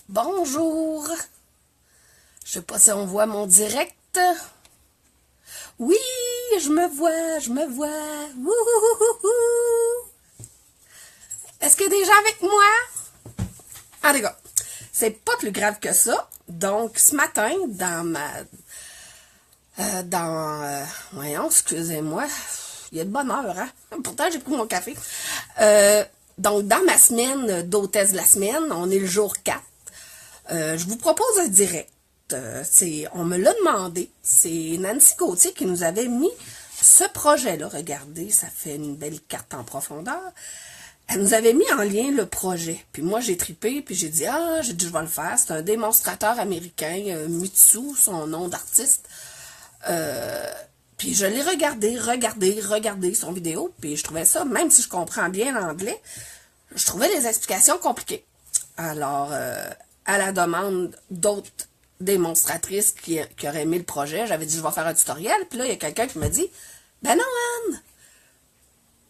Bonjour. Je sais pas si on voit mon direct. Oui, je me vois, je me vois. Wouhouhouhou. Est-ce qu'il y a des gens avec moi? En tout cas, c'est pas plus grave que ça. Donc, ce matin, voyons, excusez-moi, il y a de bonne heure, hein? Pourtant, j'ai pris mon café. Donc, dans ma semaine d'hôtesse de la semaine, on est le jour 4. Je vous propose un direct. On me l'a demandé. C'est Nancy Gauthier qui nous avait mis ce projet-là. Regardez, ça fait une belle carte en profondeur. Elle nous avait mis en lien le projet. Puis moi, j'ai tripé, puis j'ai dit, je vais le faire. C'est un démonstrateur américain, Mitsu, son nom d'artiste. Puis je l'ai regardé son vidéo, puis je trouvais ça, même si je comprends bien l'anglais, je trouvais les explications compliquées. Alors, à la demande d'autres démonstratrices qui auraient aimé le projet, j'avais dit, je vais faire un tutoriel, puis là, il y a quelqu'un qui m'a dit, ben non, Anne,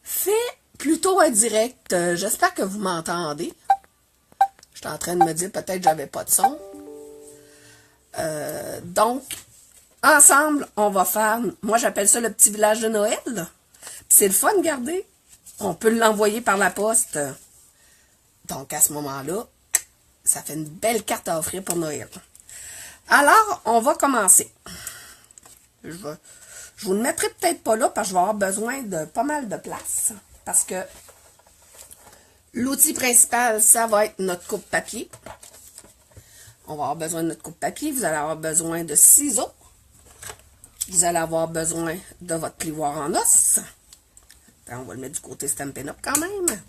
fais plutôt un direct. J'espère que vous m'entendez. J'étais en train de me dire, peut-être que j'avais pas de son. Donc, ensemble, on va faire, moi j'appelle ça le petit village de Noël. C'est le fun, regardez. On peut l'envoyer par la poste. Donc, à ce moment-là, ça fait une belle carte à offrir pour Noël. Alors, on va commencer. Je vous le mettrai peut-être pas là parce que je vais avoir besoin de pas mal de place. Parce que l'outil principal, ça va être notre coupe papier. On va avoir besoin de notre coupe papier. Vous allez avoir besoin de ciseaux. Vous allez avoir besoin de votre plioir en os. On va le mettre du côté Stampin' Up quand même.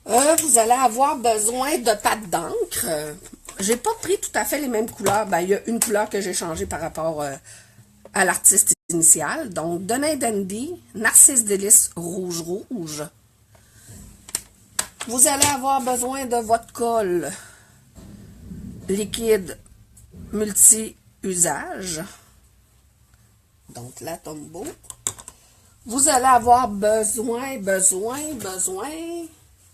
Vous allez avoir besoin de pâte d'encre. J'ai pas pris tout à fait les mêmes couleurs. Ben, il y a une couleur que j'ai changée par rapport à l'artiste initial. Donc, Denain Dandy, Narcisse Délice rouge. Vous allez avoir besoin de votre colle liquide multi-usage. Donc, la Tombow. Vous allez avoir besoin.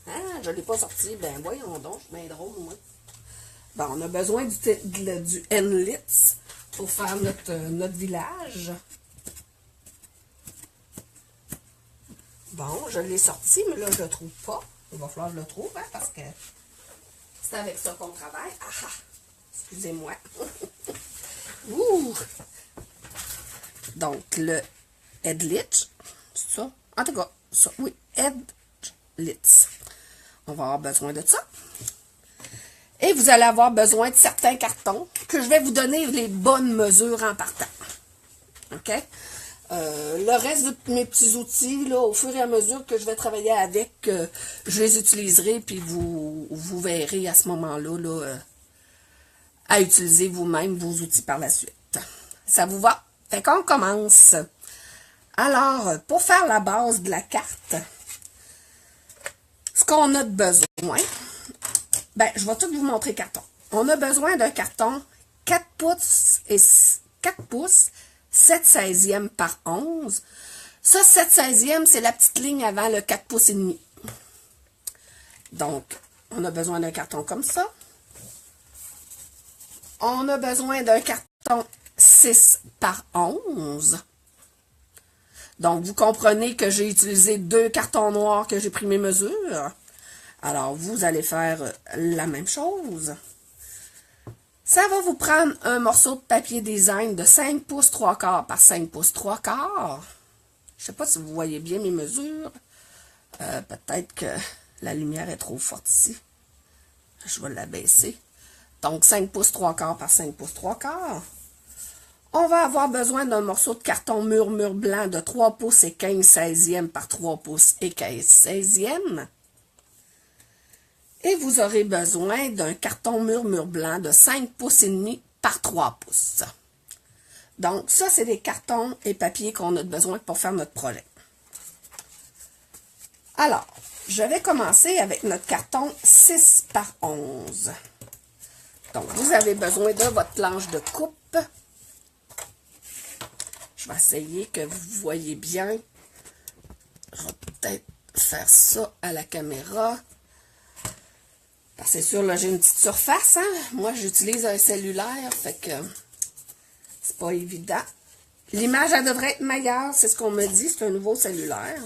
Hein, je ne l'ai pas sorti. Ben, voyons donc, je suis bien drôle, moi. Bon, on a besoin du Enlitz pour faire notre village. Bon, je l'ai sorti, mais là, je ne le trouve pas. Il va falloir que je le trouve, hein, parce que c'est avec ça qu'on travaille. Ah, excusez-moi. Ouh! Donc, le Edlitz, c'est ça? En tout cas, ça, oui, Edlitz. On va avoir besoin de ça. Et vous allez avoir besoin de certains cartons que je vais vous donner les bonnes mesures en partant. OK? Le reste de mes petits outils, là, au fur et à mesure que je vais travailler avec, je les utiliserai, puis vous verrez à ce moment-là là, à utiliser vous-même vos outils par la suite. Ça vous va? Fait qu'on commence. Alors, pour faire la base de la carte, ce qu'on a de besoin, ben, je vais tout vous montrer le carton. On a besoin d'un carton 4 pouces et 4 pouces, 7/16e par 11. Ça, 7/16e, c'est la petite ligne avant le 4 pouces et demi. Donc, on a besoin d'un carton comme ça. On a besoin d'un carton 6 par 11. Donc, vous comprenez que j'ai utilisé 2 cartons noirs que j'ai pris mes mesures. Alors, vous allez faire la même chose. Ça va vous prendre un morceau de papier design de 5 pouces 3/4 par 5 pouces 3/4. Je ne sais pas si vous voyez bien mes mesures. Peut-être que la lumière est trop forte ici. Je vais l'abaisser. Donc, 5 pouces 3/4 par 5 pouces 3/4. On va avoir besoin d'un morceau de carton murmure blanc de 3 pouces et 15/16e par 3 pouces et 15/16e. Et vous aurez besoin d'un carton murmure blanc de 5 pouces et demi par 3 pouces. Donc, ça, c'est des cartons et papiers qu'on a besoin pour faire notre projet. Alors, je vais commencer avec notre carton 6 par 11. Donc, vous avez besoin de votre planche de coupe. Je vais essayer que vous voyez bien. Je vais peut-être faire ça à la caméra. Parce que c'est sûr, là, j'ai une petite surface, hein. Moi, j'utilise un cellulaire, fait que c'est pas évident. L'image, elle devrait être meilleure, c'est ce qu'on me dit, c'est un nouveau cellulaire.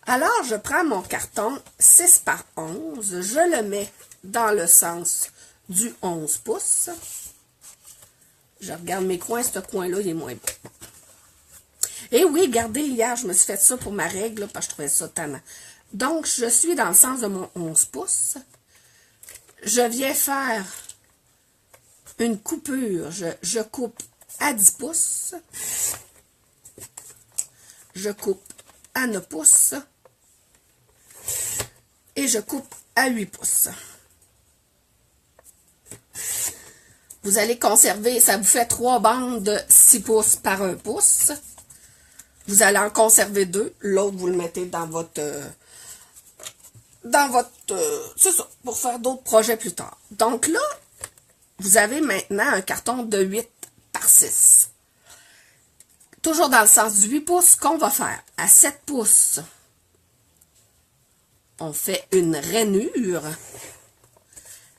Alors, je prends mon carton 6 par 11, je le mets dans le sens du 11 pouces. Je regarde mes coins, ce coin-là, il est moins beau. Et oui, regardez, hier, je me suis fait ça pour ma règle, là, parce que je trouvais ça tannant. Donc, je suis dans le sens de mon 11 pouces. Je viens faire une coupure. Je coupe à 10 pouces. Je coupe à 9 pouces. Et je coupe à 8 pouces. Vous allez conserver, ça vous fait 3 bandes de 6 pouces par 1 pouce. Vous allez en conserver 2. L'autre, vous le mettez dans votre... c'est ça, pour faire d'autres projets plus tard. Donc là, vous avez maintenant un carton de 8 par 6. Toujours dans le sens du 8 pouces, qu'on va faire à 7 pouces. On fait une rainure.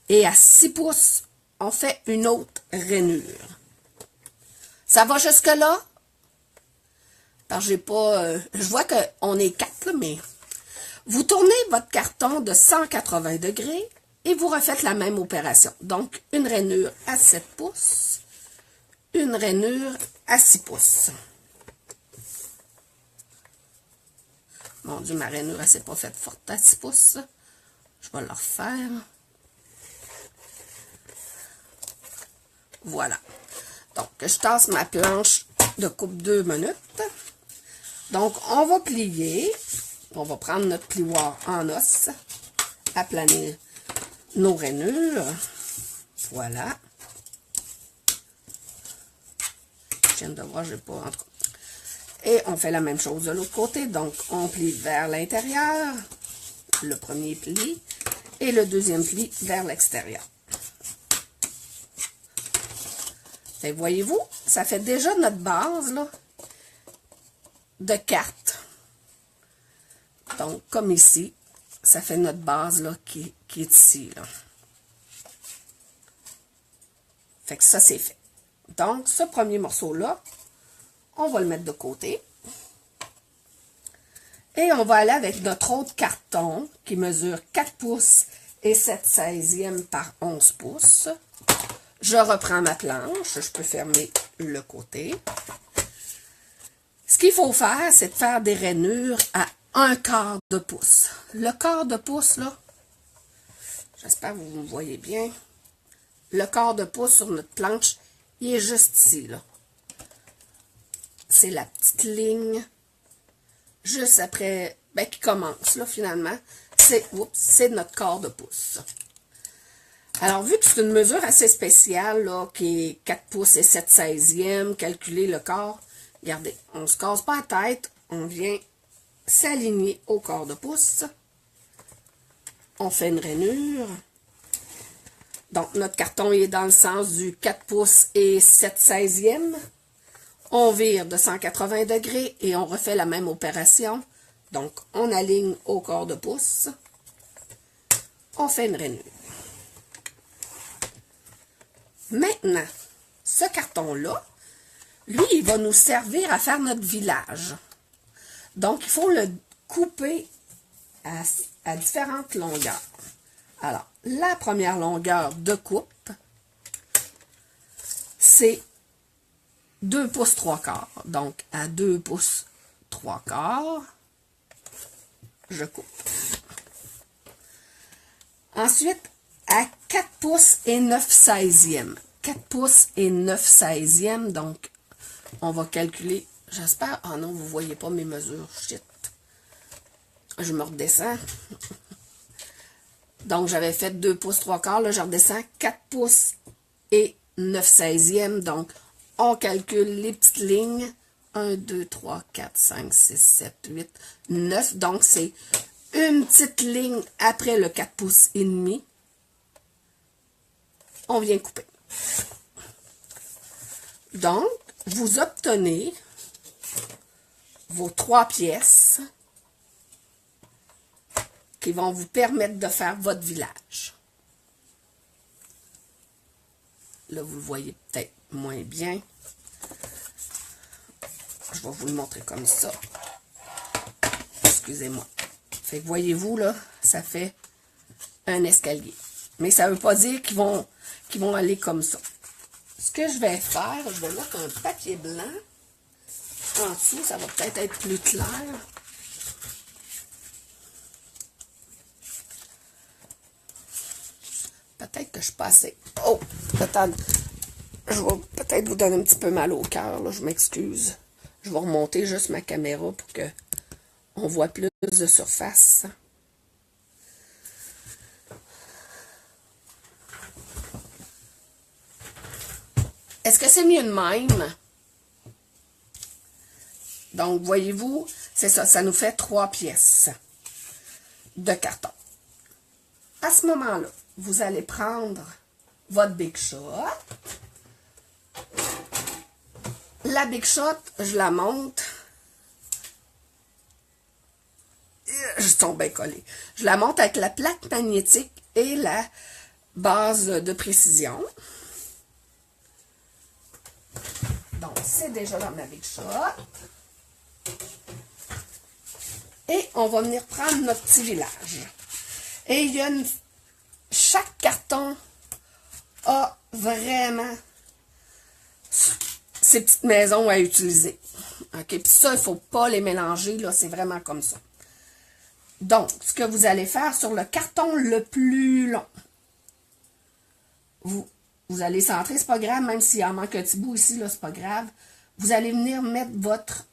Et à 6 pouces, on fait une autre rainure. Ça va jusque-là? Parce que j'ai pas... je vois qu'on est 4, là, mais... Vous tournez votre carton de 180 degrés et vous refaites la même opération. Donc, une rainure à 7 pouces, une rainure à 6 pouces. Mon Dieu, ma rainure, elle s'est pas faite forte à 6 pouces. Je vais la refaire. Voilà. Donc, je tasse ma planche de coupe 2 minutes. Donc, on va plier. On va prendre notre plioir en os, aplanir nos rainures. Voilà. Je viens de voir, je n'ai pas en tout cas. Et on fait la même chose de l'autre côté. Donc, on plie vers l'intérieur, le premier pli, et le deuxième pli vers l'extérieur. Et voyez-vous, ça fait déjà notre base là, de 4. Donc, comme ici, ça fait notre base là, qui est ici. Là. Fait que ça, c'est fait. Donc, ce premier morceau-là, on va le mettre de côté. Et on va aller avec notre autre carton qui mesure 4 pouces et 7/16 par 11 pouces. Je reprends ma planche. Je peux fermer le côté. Ce qu'il faut faire, c'est de faire des rainures à 1/4 de pouce. Le quart de pouce, là, j'espère que vous me voyez bien. Le quart de pouce sur notre planche, il est juste ici, là. C'est la petite ligne juste après, ben, qui commence, là, finalement. C'est notre quart de pouce. Alors, vu que c'est une mesure assez spéciale, là, qui est 4 pouces et 7/16, calculer le quart, regardez, on ne se casse pas la tête, on vient s'aligner au quart de pouce. On fait une rainure. Donc, notre carton est dans le sens du 4 pouces et 7/16. On vire de 180 degrés et on refait la même opération. Donc, on aligne au quart de pouce. On fait une rainure. Maintenant, ce carton-là, lui, il va nous servir à faire notre village. Donc, il faut le couper à différentes longueurs. Alors, la première longueur de coupe, c'est 2 pouces 3/4. Donc, à 2 pouces 3/4, je coupe. Ensuite, à 4 pouces et 9/16. 4 pouces et 9/16, donc, on va calculer. J'espère... Ah non, vous ne voyez pas mes mesures. Shit. Je me redescends. Donc, j'avais fait 2 pouces 3/4. Là, je redescends 4 pouces et 9/16. Donc, on calcule les petites lignes. 1, 2, 3, 4, 5, 6, 7, 8, 9. Donc, c'est une petite ligne après le 4 pouces et demi. On vient couper. Donc, vous obtenez vos 3 pièces qui vont vous permettre de faire votre village. Là, vous le voyez peut-être moins bien. Je vais vous le montrer comme ça. Excusez-moi. Fait que voyez-vous, là, ça fait un escalier. Mais ça ne veut pas dire qu'ils vont aller comme ça. Ce que je vais faire, je vais mettre un papier blanc en dessous. Ça va peut-être être plus clair. Peut-être que je suis pas assez. Oh, peut-être. Je vais peut-être vous donner un petit peu mal au cœur, là. Je m'excuse. Je vais remonter juste ma caméra pour que on voit plus de surface. Est-ce que c'est mieux de même? Donc, voyez-vous, c'est ça. Ça nous fait 3 pièces de carton. À ce moment-là, vous allez prendre votre Big Shot. La Big Shot, je la monte. Je tombe bien collée. Je la monte avec la plaque magnétique et la base de précision. Donc, c'est déjà dans ma Big Shot. Et on va venir prendre notre petit village. Et il y a chaque carton a vraiment ses petites maisons à utiliser. OK? Puis ça, il ne faut pas les mélanger, là, c'est vraiment comme ça. Donc, ce que vous allez faire sur le carton le plus long, vous allez centrer, c'est pas grave, même s'il en manque un petit bout ici, là, c'est pas grave. Vous allez venir mettre votre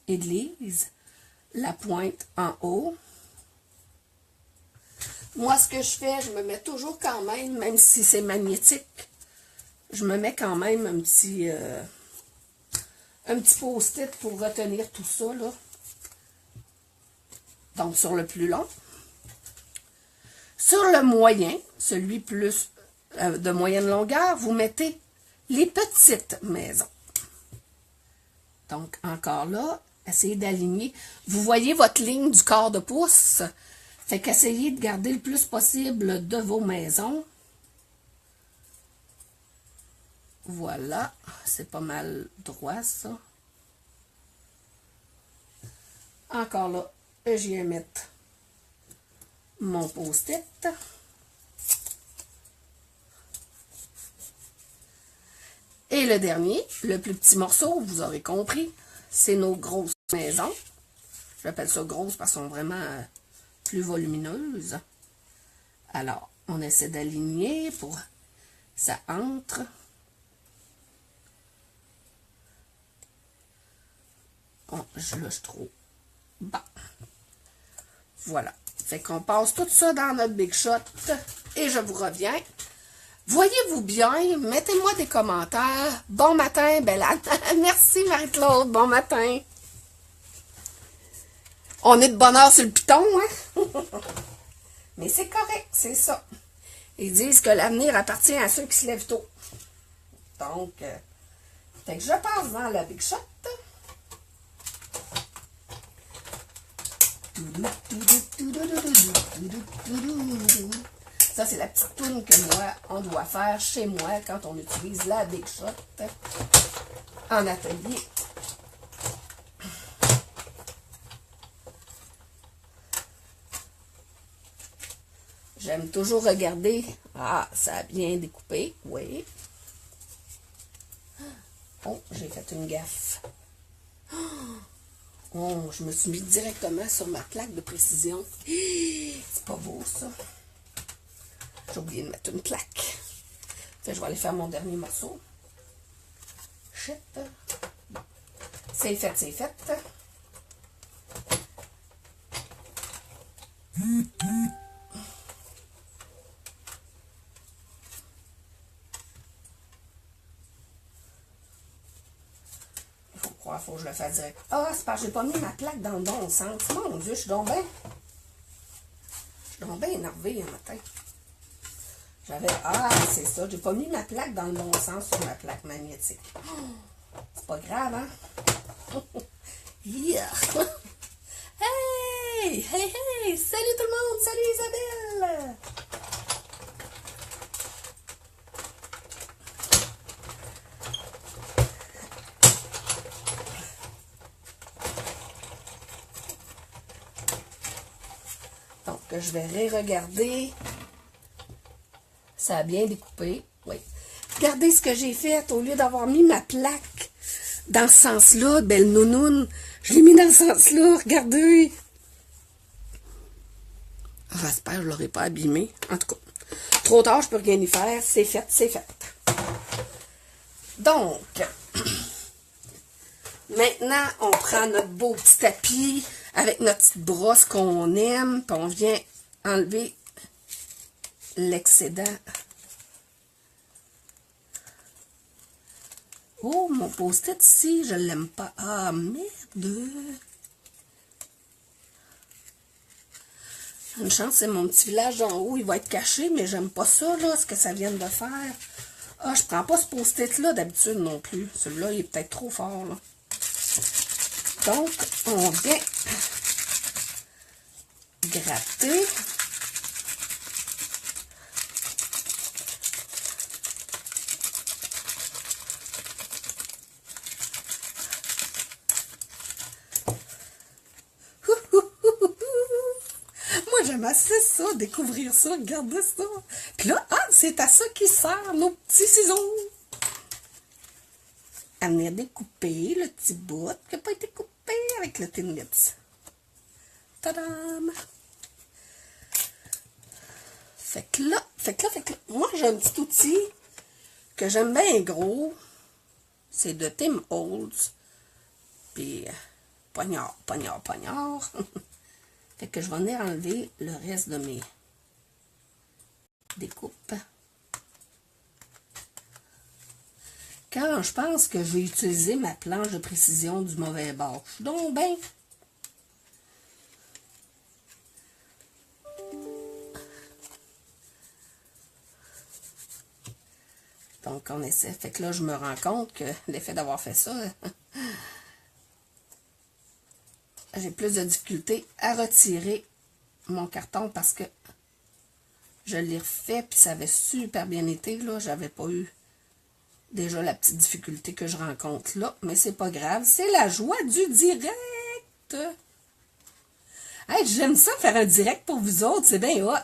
église, la pointe en haut. Moi, ce que je fais, je me mets toujours quand même si c'est magnétique, je me mets quand même un petit post-it pour retenir tout ça, là. Donc, sur le plus long. Sur le moyen, celui plus de moyenne longueur, vous mettez les petites maisons. Donc, encore là, essayez d'aligner. Vous voyez votre ligne du quart de pouce. Fait qu'essayez de garder le plus possible de vos maisons. Voilà. C'est pas mal droit, ça. Encore là, je viens mettre mon post-it. Et le dernier, le plus petit morceau, vous aurez compris, c'est nos grosses maisons. J'appelle ça grosses parce qu'elles sont vraiment plus volumineuses. Alors, on essaie d'aligner pour que ça entre. Oh, je lâche trop. Bon. Voilà. Fait qu'on passe tout ça dans notre Big Shot et je vous reviens. Voyez-vous bien? Mettez-moi des commentaires. Bon matin, belle Anne. Merci Marie-Claude, bon matin. On est de bonne heure sur le piton, hein? Mais c'est correct, c'est ça. Ils disent que l'avenir appartient à ceux qui se lèvent tôt. Donc, fait que je passe dans la Big Shot. Ça, c'est la petite toune que moi, on doit faire chez moi quand on utilise la Big Shot en atelier. J'aime toujours regarder. Ah, ça a bien découpé, oui. Oh, j'ai fait une gaffe. Oh, je me suis mis directement sur ma plaque de précision. C'est pas beau, ça. J'ai oublié de mettre une plaque. Fait, je vais aller faire mon dernier morceau. Shit. Bon. C'est fait, c'est fait. Il faut que je le fasse direct. Ah, c'est parce que j'ai pas mis ma plaque dans le bon sens. Mon Dieu, je suis donc bien énervée un matin. Ah, c'est ça. J'ai pas mis ma plaque dans le bon sens sur ma plaque magnétique. C'est pas grave, hein? Yeah! Hey! Hey, hey! Salut tout le monde! Salut Isabelle! que je vais re-regarder. Ça a bien découpé, oui. Regardez ce que j'ai fait. Au lieu d'avoir mis ma plaque dans ce sens-là, belle nounoune, je l'ai mis dans ce sens-là. Regardez. J'espère que je ne l'aurai pas abîmé. En tout cas, trop tard, je peux rien y faire. C'est fait, c'est fait. Donc, maintenant, on prend notre beau petit tapis avec notre petite brosse qu'on aime, puis on vient enlever l'excédent. Oh, mon post-it ici, je l'aime pas. Ah, merde! Une chance, c'est mon petit village en haut, il va être caché, mais j'aime pas ça, là, ce que ça vient de faire. Ah, je prends pas ce post-it-là d'habitude non plus. Celui-là, il est peut-être trop fort, là. Donc, on vient gratter. Moi, j'aime assez ça, découvrir ça, regarder ça. Puis là, ah, c'est à ça qui sert nos petits ciseaux. À venir découper le petit bout qui n'a pas été coupé avec le Timbits. Tadam! Fait que là, moi, j'ai un petit outil que j'aime bien gros. C'est de Tim Holtz. Puis, poignard. Fait que je vais venir enlever le reste de mes découpes. Quand je pense que je vais utiliser ma planche de précision du mauvais bord. Donc, ben. Donc, on essaie. Fait que là, je me rends compte que l'effet d'avoir fait ça, j'ai plus de difficulté à retirer mon carton parce que je l'ai refait puis ça avait super bien été. Là, j'avais pas eu déjà la petite difficulté que je rencontre là, mais c'est pas grave. C'est la joie du direct. Hey, j'aime ça faire un direct pour vous autres, c'est bien hot.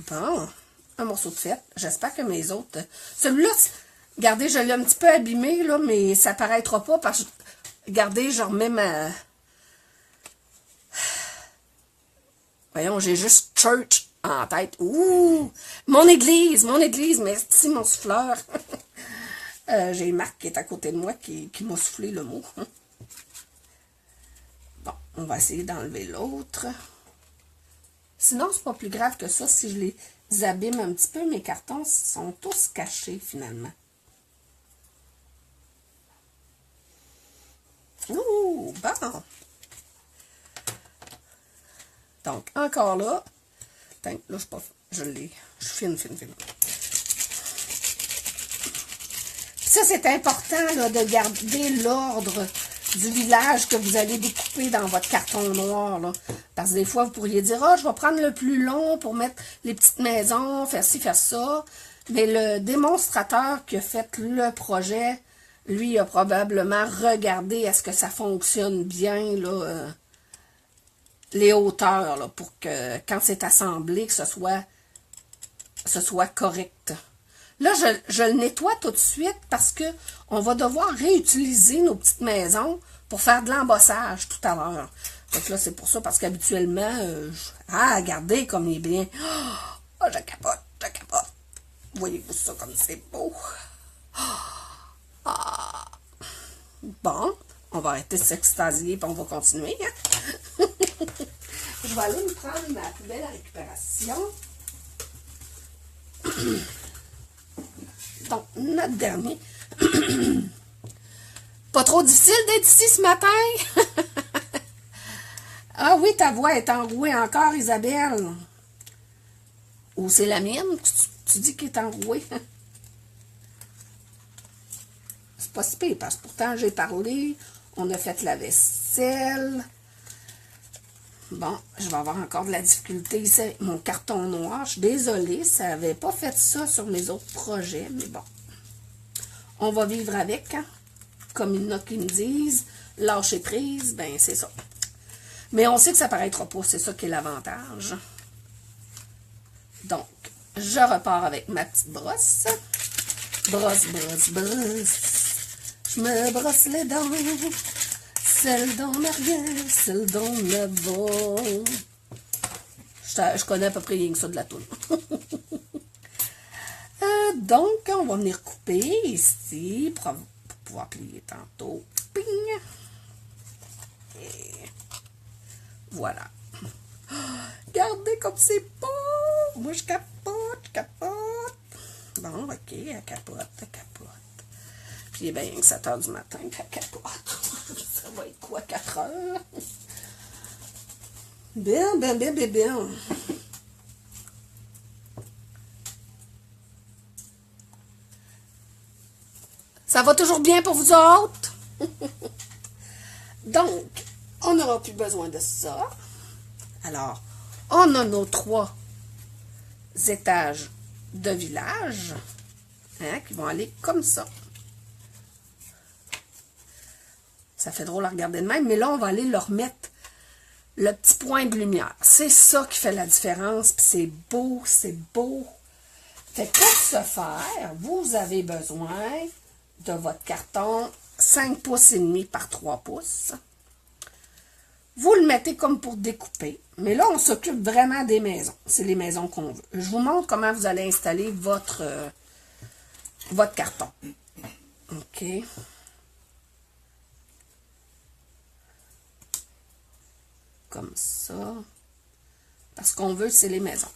Bon, un morceau de fête. J'espère que mes autres... Celui-là, regardez, je l'ai un petit peu abîmé, là, mais ça paraîtra pas parce que... Regardez, je remets ma... Voyons, j'ai juste church en tête. Ouh! Mon église, merci mon souffleur. J'ai Marc qui est à côté de moi qui m'a soufflé le mot. Bon, on va essayer d'enlever l'autre. Sinon, c'est pas plus grave que ça. Si je les abîme un petit peu, mes cartons sont tous cachés finalement. Ouh, bon. Donc, encore là. Là, je suis pas... Je l'ai. Je fine. Ça, c'est important là, de garder l'ordre du village que vous allez découper dans votre carton noir. Là. Parce que des fois, vous pourriez dire, ah, je vais prendre le plus long pour mettre les petites maisons, faire ci, faire ça. Mais le démonstrateur qui a fait le projet, lui, a probablement regardé est-ce que ça fonctionne bien, là, les hauteurs, là, pour que quand c'est assemblé, que ce soit correct. Là, je le nettoie tout de suite parce que on va devoir réutiliser nos petites maisons pour faire de l'embossage tout à l'heure. Donc là, c'est pour ça, parce qu'habituellement, regardez comme il est bien. Oh, je capote. Voyez-vous ça comme c'est beau. Ah. Bon, on va arrêter de s'extasier et on va continuer. Hein? Je vais aller me prendre ma poubelle à récupération. Donc, notre dernier. Pas trop difficile d'être ici ce matin? Ah oui, ta voix est enrouée encore, Isabelle. Ou c'est la mienne que tu dis qu'elle est enrouée? C'est pas si pire, parce que pourtant j'ai parlé, on a fait la vaisselle. Bon, je vais avoir encore de la difficulté ici avec mon carton noir. Je suis désolée, ça n'avait pas fait ça sur mes autres projets, mais bon. on va vivre avec, hein? Comme il y en a qui me disent, lâcher prise, ben c'est ça. Mais on sait que ça paraîtra pas, c'est ça qui est l'avantage. Donc, je repars avec ma petite brosse. Brosse, brosse, brosse. Je me brosse les dents. Celle d'en arrière, celle d'en avant. Je connais à peu près rien que ça de la toune. Donc, on va venir couper ici pour pouvoir plier tantôt. Ping! Et voilà. Regardez comme c'est beau! Moi, je capote, je capote. Bon, ok, elle capote, elle capote. Puis, il est bien 7 heures du matin qu'elle capote. Ça va être quoi, 4 heures? Bien, bien, bien, bien, bien. Ça va toujours bien pour vous autres? Donc, on n'aura plus besoin de ça. Alors, on a nos 3 étages de village, hein, qui vont aller comme ça. Ça fait drôle à regarder de même, mais là, on va aller leur mettre le petit point de lumière. C'est ça qui fait la différence, puis c'est beau, c'est beau. Fait que pour ce faire, vous avez besoin de votre carton 5 pouces et demi par 3 pouces. Vous le mettez comme pour découper. Mais là, on s'occupe vraiment des maisons. C'est les maisons qu'on veut. Je vous montre comment vous allez installer votre carton. OK. Comme ça. Parce qu'on veut, c'est les maisons.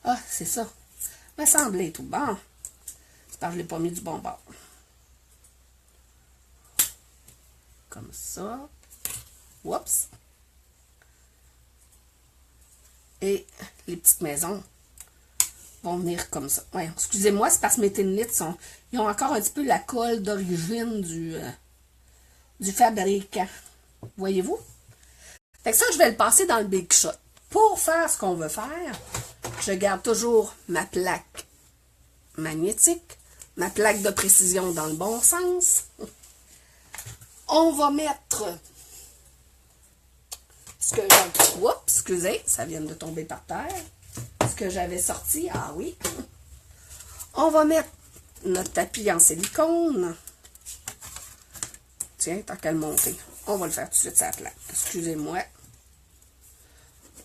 Ah, c'est ça. Me semblait tout bon. C'est parce que je ne l'ai pas mis du bon bord. Comme ça. Oups. Et les petites maisons vont venir comme ça. Ouais, excusez-moi, c'est parce que mes ténelites ils ont encore un petit peu la colle d'origine du fabricant. Voyez-vous? Fait que ça, je vais le passer dans le Big Shot. Pour faire ce qu'on veut faire, je garde toujours ma plaque magnétique, ma plaque de précision dans le bon sens. On va mettre ce que j'avais... Oups, excusez, ça vient de tomber par terre. Ce que j'avais sorti, ah oui. On va mettre notre tapis en silicone. Tiens, tant qu'à le monter. On va le faire tout de suite sur la plaque. Excusez-moi.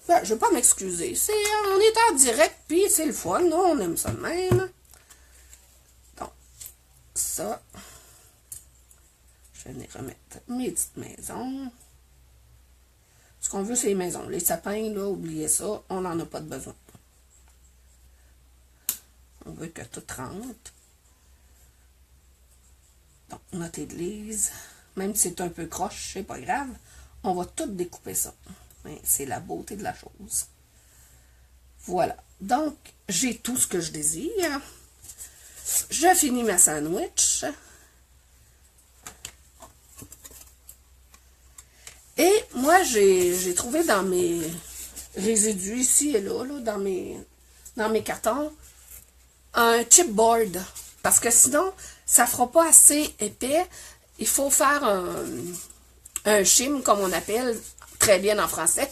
Ben, je ne vais pas m'excuser. On est en direct, puis c'est le fun. Nous, on aime ça de même. Donc, ça... Je vais venir remettre mes petites maisons. Ce qu'on veut, c'est les maisons. Les sapins, là, oubliez ça, on n'en a pas de besoin. On veut que tout rentre. Donc, notre église, même si c'est un peu croche, c'est pas grave, on va tout découper ça. C'est la beauté de la chose. Voilà. Donc, j'ai tout ce que je désire. Je finis ma sandwich. Et moi, j'ai trouvé dans mes résidus ici et là, dans mes cartons, un chipboard. Parce que sinon, ça ne fera pas assez épais. Il faut faire un shim, comme on appelle, très bien en français.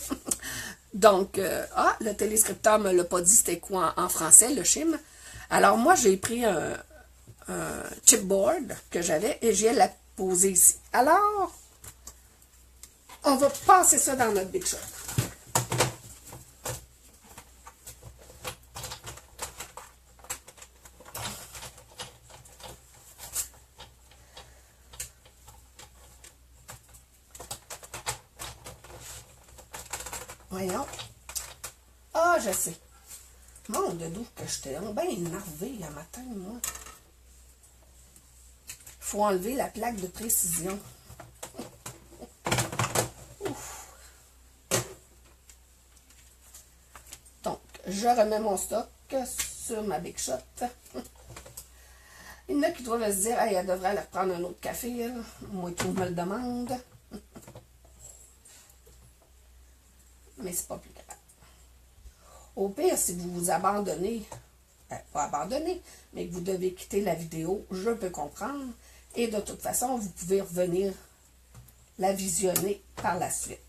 Donc, le téléscripteur ne me l'a pas dit c'était quoi en français, le shim. Alors, moi, j'ai pris un chipboard que j'avais et j'ai la posé ici. Alors... on va passer ça dans notre Big Shot. Voyons. Ah, je sais. Mon doudou, que j'étais bien énervée le matin, moi. Il faut enlever la plaque de précision. Donc, je remets mon stock sur ma Big Shot. Il y en a qui doivent se dire, hey, elle devrait aller reprendre un autre café, elle. Moi, tout me le demande. Mais c'est pas plus grave. Au pire, si vous vous abandonnez, pas abandonner, mais que vous devez quitter la vidéo, je peux comprendre. Et de toute façon, vous pouvez revenir la visionner par la suite.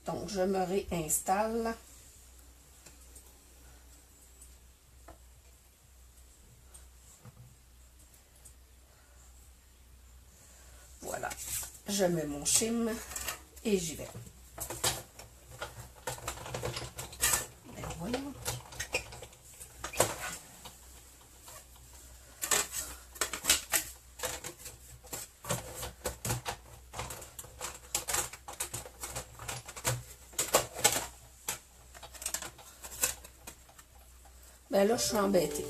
Donc, je me réinstalle. Voilà. Je mets mon chim et j'y vais. Ben voilà. Ben là, je suis embêtée.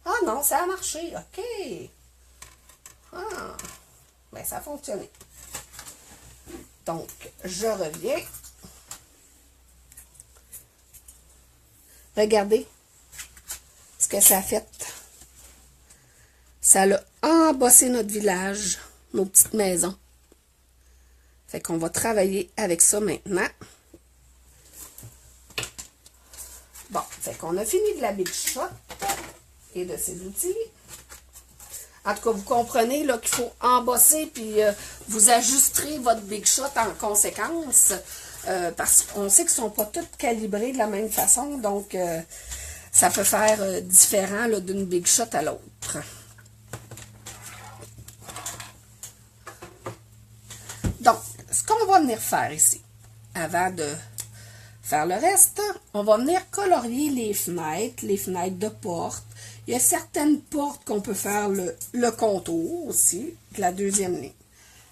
Ah non, ça a marché. OK. Ah. Ben, ça a fonctionné. Donc, je reviens. Regardez ce que ça a fait. Ça a embossé notre village, nos petites maisons. Fait qu'on va travailler avec ça maintenant. Bon, fait qu'on a fini de la Big Shot et de ses outils. En tout cas, vous comprenez là qu'il faut embosser puis vous ajusterez votre Big Shot en conséquence parce qu'on sait qu'ils ne sont pas tous calibrés de la même façon, donc ça peut faire différent d'une Big Shot à l'autre. Donc, ce qu'on va venir faire ici, avant de faire le reste, on va venir colorier les fenêtres de porte. Il y a certaines portes qu'on peut faire le contour aussi, de la deuxième ligne.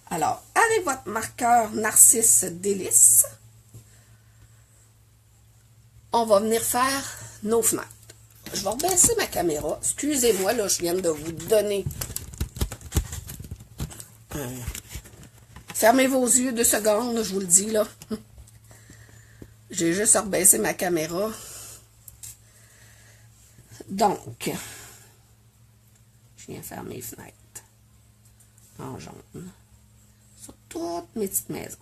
Alors, avec votre marqueur Narcisse Délice, on va venir faire nos fenêtres. Je vais rebaisser ma caméra. Excusez-moi, là, je viens de vous donner... Fermez vos yeux 2 secondes, je vous le dis, là. J'ai juste rebaissé ma caméra. Donc, je viens faire mes fenêtres en jaune sur toutes mes petites maisons.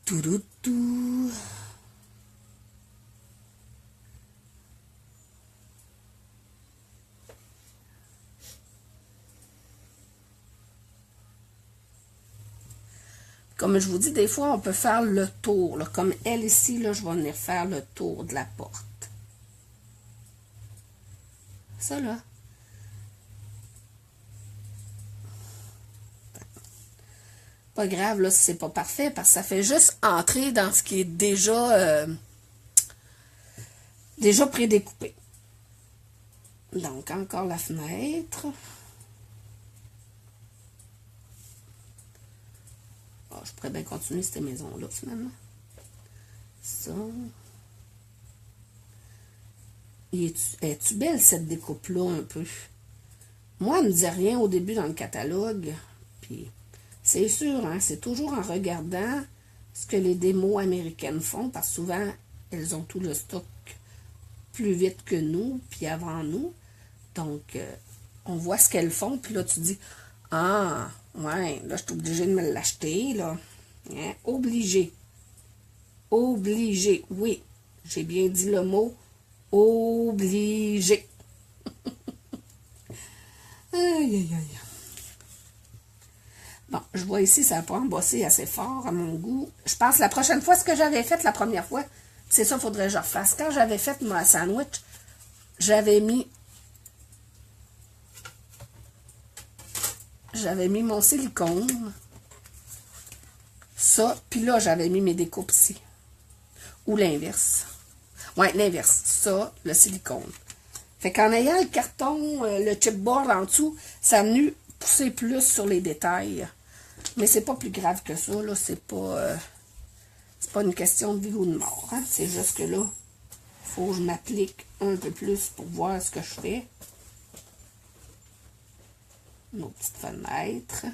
Tout. Comme je vous dis, des fois, on peut faire le tour. Là. Comme elle ici, là, je vais venir faire le tour de la porte. Ça, là. Pas grave, là, si c'est pas parfait, parce que ça fait juste entrer dans ce qui est déjà prédécoupé. Donc, encore la fenêtre. Oh, je pourrais bien continuer cette maison-là, finalement. Ça. Es-tu belle, cette découpe-là, un peu? Moi, elle ne me disait rien au début dans le catalogue. Puis, c'est sûr, hein, c'est toujours en regardant ce que les démos américaines font, parce que souvent, elles ont tout le stock plus vite que nous, puis avant nous. Donc, on voit ce qu'elles font, puis là, tu dis, ah, ouais, là, je suis obligée de me l'acheter, là. Hein? Obligé. Obligé, oui. J'ai bien dit le mot obligé. Aïe, aïe, aïe. Bon, je vois ici, ça n'a pas embossé assez fort à mon goût. Je pense la prochaine fois, ce que j'avais fait la première fois, c'est ça, il faudrait que je refasse. Quand j'avais fait ma sandwich, j'avais mis mon silicone. Ça, puis là, j'avais mis mes découpes ici. Ou l'inverse. Ouais, l'inverse. Ça, le silicone. Fait qu'en ayant le carton, le chipboard en dessous, ça a venu pousser plus sur les détails. Mais c'est pas plus grave que ça, là. C'est pas une question de vie ou de mort. Hein? C'est juste que là, il faut que je m'applique un peu plus pour voir ce que je fais. Nos petites fenêtres.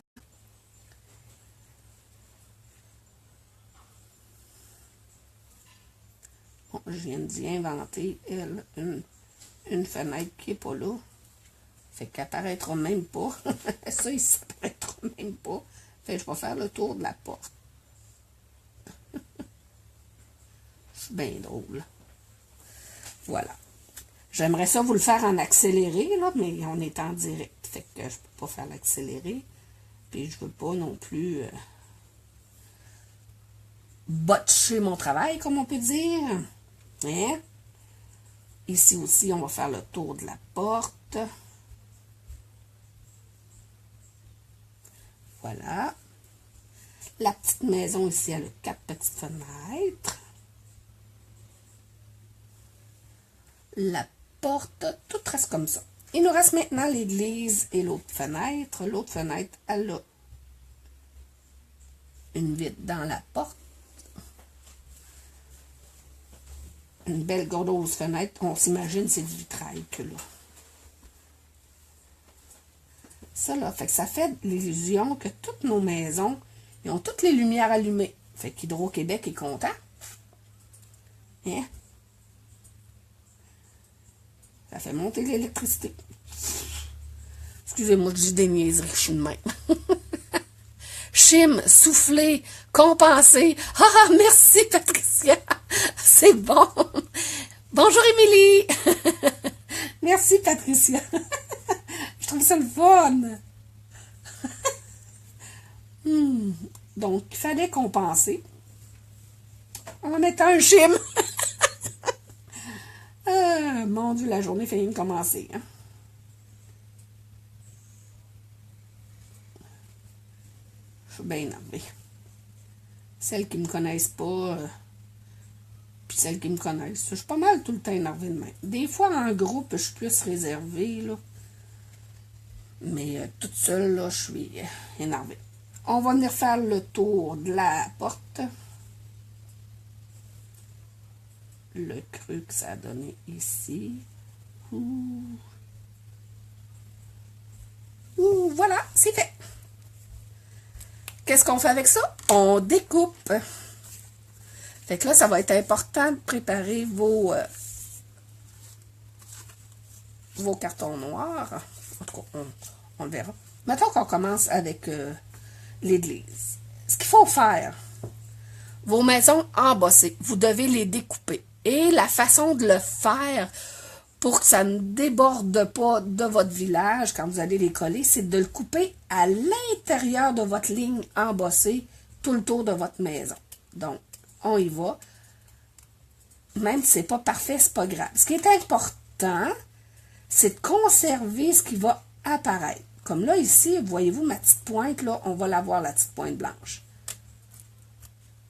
Bon, je viens d'y inventer, elle, une fenêtre qui n'est pas là. Fait qu'elle apparaîtra même pas. Ça, il s'apparaîtra même pas. Fait que je vais faire le tour de la porte. C'est bien drôle. Voilà. J'aimerais ça vous le faire en accéléré, là, mais on est en direct. Fait que je peux pas faire l'accéléré. Puis je veux pas non plus botcher mon travail, comme on peut dire. Hein? Ici aussi, on va faire le tour de la porte. Voilà. La petite maison ici, elle a 4 petites fenêtres. La porte, tout reste comme ça. Il nous reste maintenant l'église et l'autre fenêtre. L'autre fenêtre, elle a une vitre dans la porte. Une belle grosse fenêtre. On s'imagine c'est du vitrail que là. Ça là, fait que ça fait l'illusion que toutes nos maisons, ils ont toutes les lumières allumées. Fait qu'Hydro-Québec est content. Hein? Ça fait monter l'électricité. Excusez-moi, je dis des niaiseries, je suis de même. Chim, souffler, compenser. Ah, merci Patricia. C'est bon. Bonjour Émilie. Merci Patricia. Je trouve ça le fun. Donc, il fallait compenser en mettant un chim. Mon Dieu, la journée fait de commencer. Hein? Je suis bien énervée. Celles qui me connaissent pas, puis celles qui me connaissent, je suis pas mal tout le temps énervée de même. Des fois, en groupe, je suis plus réservée, là. Mais toute seule, là, je suis énervée. On va venir faire le tour de la porte. Le creux que ça a donné ici. Voilà, c'est fait. Qu'est-ce qu'on fait avec ça? On découpe. Fait que là, ça va être important de préparer vos cartons noirs. En tout cas, on le verra. Mettons qu'on commence avec l'église. Ce qu'il faut faire, vos maisons embossées, vous devez les découper. Et la façon de le faire pour que ça ne déborde pas de votre village quand vous allez les coller, c'est de le couper à l'intérieur de votre ligne embossée tout le tour de votre maison. Donc, on y va. Même si c'est pas parfait, c'est pas grave. Ce qui est important, c'est de conserver ce qui va apparaître. Comme là, ici, voyez-vous ma petite pointe, là, on va la voir, la petite pointe blanche.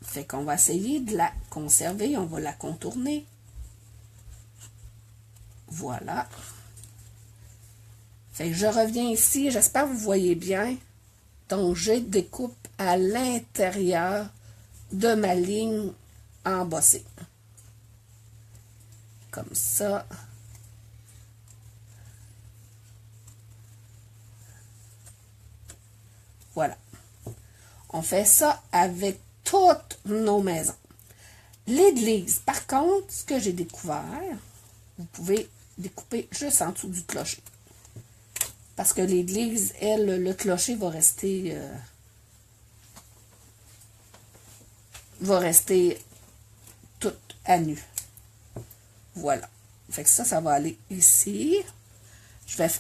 Fait qu'on va essayer de la conserver, on va la contourner. Voilà. Fait que je reviens ici, j'espère que vous voyez bien. Donc, je découpe à l'intérieur de ma ligne embossée. Comme ça. Voilà. On fait ça avec toutes nos maisons. L'église, par contre, ce que j'ai découvert, vous pouvez découper juste en dessous du clocher. Parce que l'église, elle, le clocher va rester tout à nu. Voilà. Fait que ça va aller ici.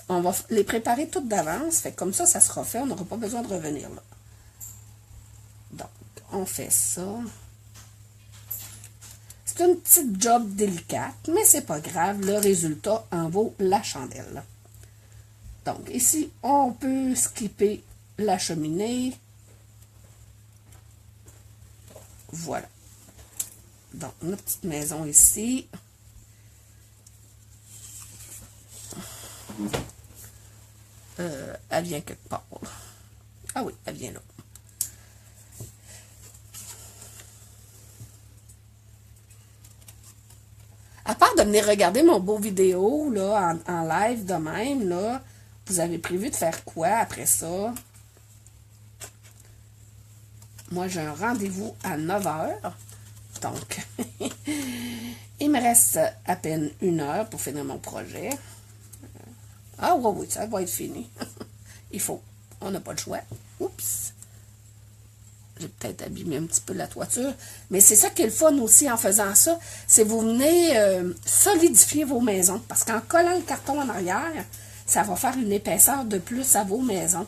On va les préparer toutes d'avance. Fait que comme ça sera fait. On n'aura pas besoin de revenir là. Donc, on fait ça. C'est une petite job délicate, mais c'est pas grave. Le résultat en vaut la chandelle. Donc, ici, on peut skipper la cheminée. Voilà. Donc, notre petite maison ici. Elle vient quelque part. Ah oui, elle vient là. À part de venir regarder mon beau vidéo là, en live de même, là, vous avez prévu de faire quoi après ça? Moi, j'ai un rendez-vous à 9 h. Donc, il me reste à peine 1 heure pour finir mon projet. Ah oui, oui, ça va être fini. Il faut. On n'a pas le choix. Oups. J'ai peut-être abîmé un petit peu la toiture. Mais c'est ça qui est le fun aussi en faisant ça. C'est vous venez solidifier vos maisons. Parce qu'en collant le carton en arrière, ça va faire une épaisseur de plus à vos maisons.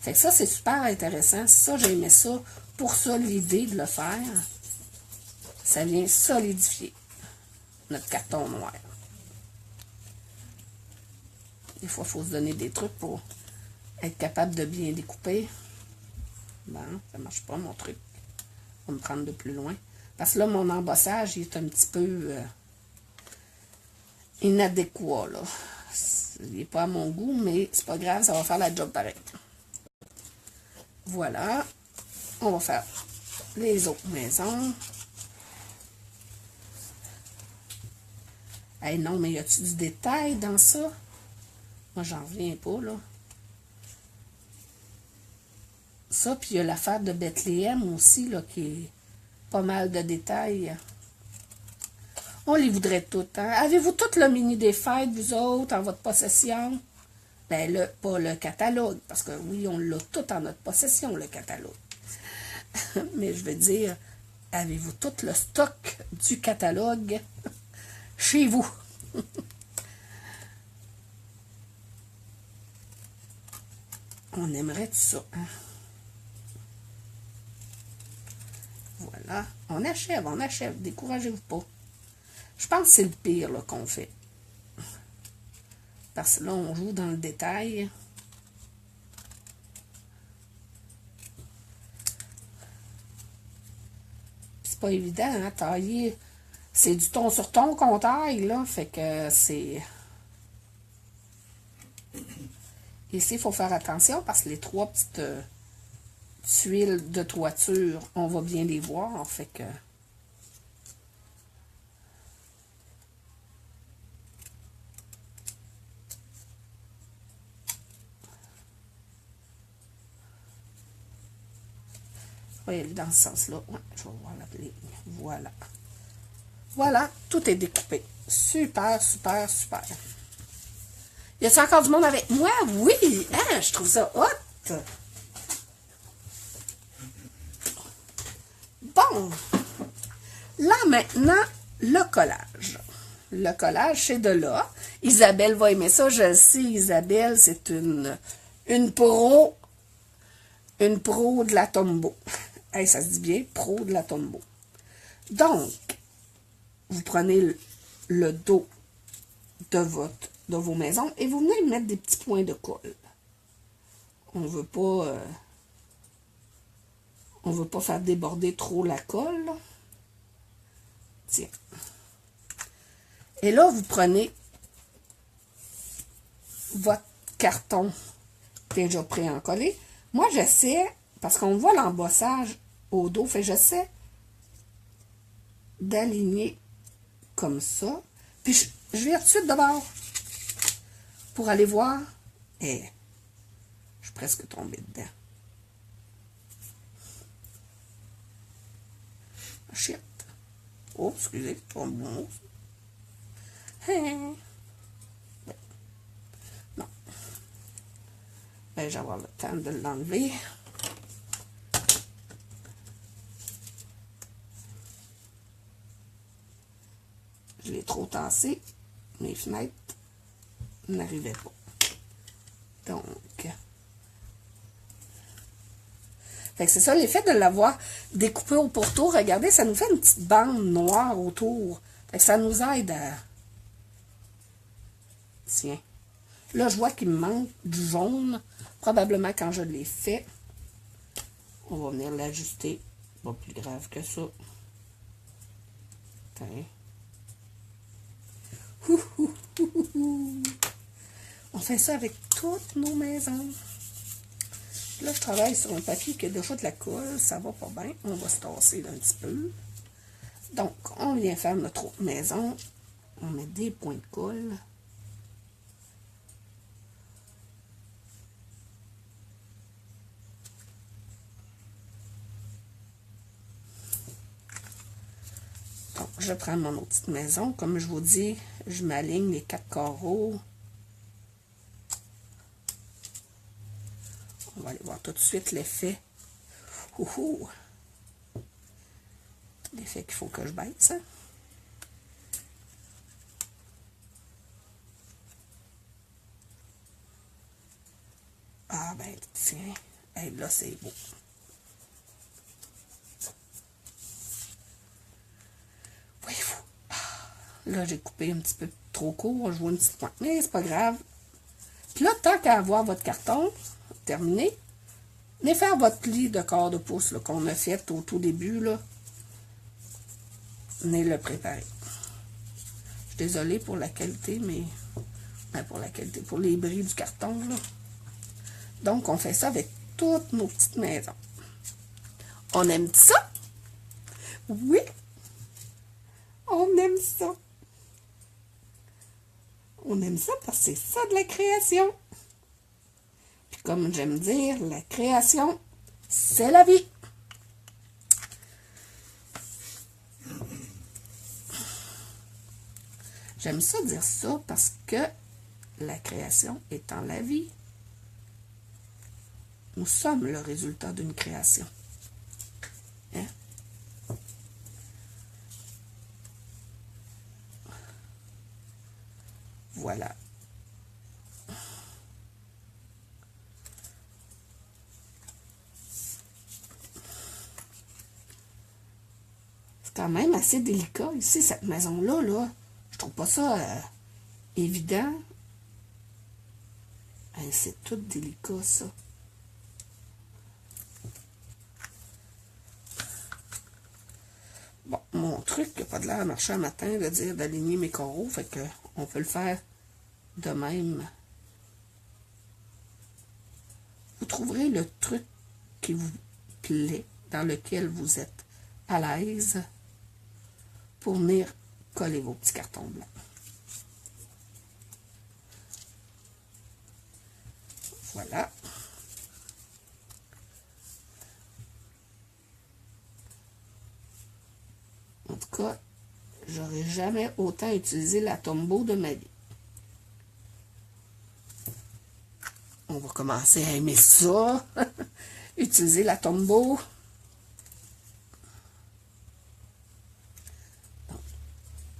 Fait que ça, c'est super intéressant. Ça, j'ai aimé ça. Pour ça, l'idée de le faire, ça vient solidifier notre carton noir. Des fois, il faut se donner des trucs pour être capable de bien découper. Bon, ça ne marche pas, mon truc. On va me prendre de plus loin. Parce que là, mon embossage, il est un petit peu inadéquat, là. Il n'est pas à mon goût, mais c'est pas grave, ça va faire la job pareil. Voilà. On va faire les autres maisons. Hey, non, mais y a-tu du détail dans ça? Moi, j'en reviens pas, là. Ça, puis il y a l'affaire de Bethléem aussi, là, qui est pas mal de détails. On les voudrait toutes, hein? Avez-vous tout le mini des fêtes, vous autres, en votre possession? Ben, pas le catalogue, parce que oui, on l'a tout en notre possession, le catalogue. Mais je veux dire, avez-vous tout le stock du catalogue chez vous? On aimerait tout ça, hein? Voilà. On achève. Découragez-vous pas. Je pense que c'est le pire qu'on fait. Parce que là, on joue dans le détail. C'est pas évident, hein, tailler. C'est du ton sur ton qu'on taille, là. Fait que c'est... Ici, il faut faire attention parce que les trois petites tuiles de toiture, on va bien les voir. Fait que... On va y aller dans ce sens-là. Ouais, je vais voir la ligne. Voilà. Voilà, tout est découpé. Super, super, super. Y a-t-il encore du monde avec moi? Oui! Hein, je trouve ça hot! Bon! Là, maintenant, le collage. Le collage, c'est de là. Isabelle va aimer ça, je le sais. Isabelle, c'est une pro de la Tombow. Hey, ça se dit bien, pro de la Tombow. Donc, vous prenez le dos de vos maisons et vous venez mettre des petits points de colle. On ne veut pas faire déborder trop la colle. Tiens. Et là, vous prenez votre carton déjà pré-encollé. Moi, j'essaie, parce qu'on voit l'embossage au dos, fait j'essaie d'aligner comme ça. Puis, je vais tout de suite d'abord pour aller voir. Et je suis presque tombée dedans. Shit. Oh, excusez, c'est pas bon. Hey. Non. Ben, je vais avoir le temps de l'enlever. Je l'ai trop tassé. Mes fenêtres n'arrivaient pas. Donc, fait que c'est ça, l'effet de l'avoir découpé au pourtour. Regardez, ça nous fait une petite bande noire autour. Fait que ça nous aide à... Tiens. Là, je vois qu'il me manque du jaune. Probablement quand je l'ai fait. On va venir l'ajuster. Pas plus grave que ça. Tiens. On fait ça avec toutes nos maisons. Là, je travaille sur un papier qui a déjà de la colle. Ça va pas bien. On va se tasser un petit peu. Donc, on vient faire notre autre maison. On met des points de colle. Donc, je prends mon autre petite maison. Comme je vous dis, je m'aligne les 4 carreaux. On va aller voir tout de suite l'effet. L'effet qu'il faut que je baisse. Ah ben tiens, hey, là c'est beau. Voyez-vous. Là j'ai coupé un petit peu trop court, je vois une petite pointe, mais c'est pas grave. Puis là, tant qu'à avoir votre carton terminé, venez faire votre pli de quart de pouce qu'on a fait au tout début. Là. Venez le préparer. Je suis désolée pour la qualité, mais... Ben pour la qualité, pour les bris du carton, là. Donc, on fait ça avec toutes nos petites maisons. On aime ça? Oui! On aime ça. On aime ça parce que c'est ça de la création. Puis comme j'aime dire, la création, c'est la vie. J'aime ça dire ça parce que la création étant la vie, nous sommes le résultat d'une création. Hein? Voilà. C'est quand même assez délicat ici, cette maison-là, là. Je trouve pas ça évident. C'est tout délicat, ça. Bon, mon truc n'a pas de l'air à marcher un matin de dire d'aligner mes carreaux, fait que on peut le faire de même. Vous trouverez le truc qui vous plaît, dans lequel vous êtes à l'aise, pour venir coller vos petits cartons blancs. Voilà. En tout cas, j'aurais jamais autant utilisé la Tombow de ma vie. On va commencer à aimer ça. Utiliser la Tombow.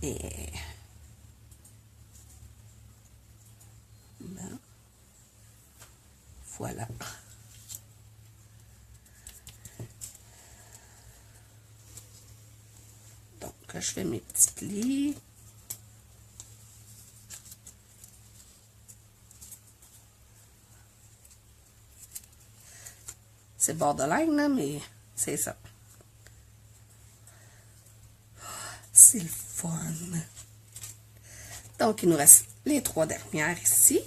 Et... ben, voilà. Donc, je fais mes petits plis. C'est borderline, là, mais c'est ça. C'est le fun. Donc, il nous reste les 3 dernières ici.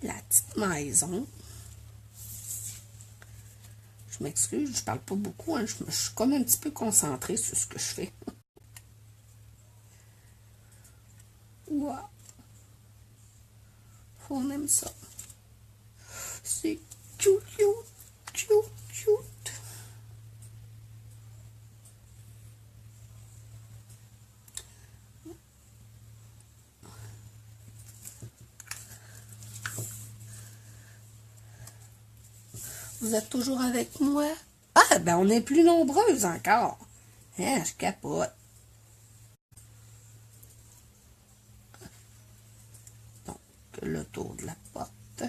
La petite maison. Je m'excuse, je parle pas beaucoup, hein, je suis comme un petit peu concentrée sur ce que je fais. Wow. On aime ça. C'est cute, cute, cute, cute. Vous êtes toujours avec moi? Ah, ben on est plus nombreuses encore. Hein, je capote. Donc, le tour de la porte.